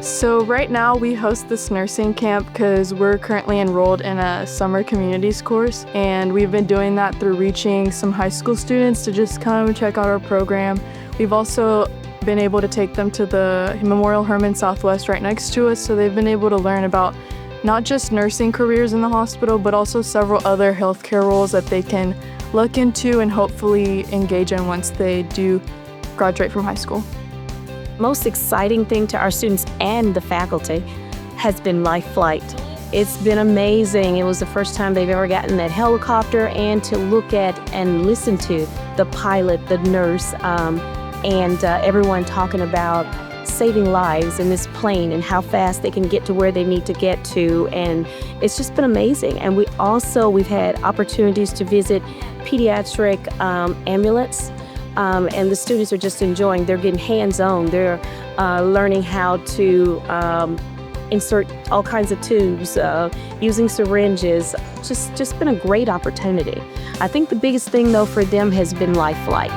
So right now we host this nursing camp because we're currently enrolled in a summer communities course, and we've been doing that through reaching some high school students to just come check out our program. We've also been able to take them to the Memorial Hermann Southwest right next to us, so they've been able to learn about not just nursing careers in the hospital, but also several other healthcare roles that they can look into and hopefully engage in once they do graduate from high school. Most exciting thing to our students and the faculty has been Life Flight. It's been amazing. It was the first time they've ever gotten that helicopter and to look at and listen to the pilot, the nurse, and everyone talking about saving lives in this plane and how fast they can get to where they need to get to. And it's just been amazing. And we've had opportunities to visit pediatric ambulance. And the students are just enjoying. They're getting hands-on. They're learning how to insert all kinds of tubes, using syringes. Just been a great opportunity. I think the biggest thing, though, for them has been Life Flight.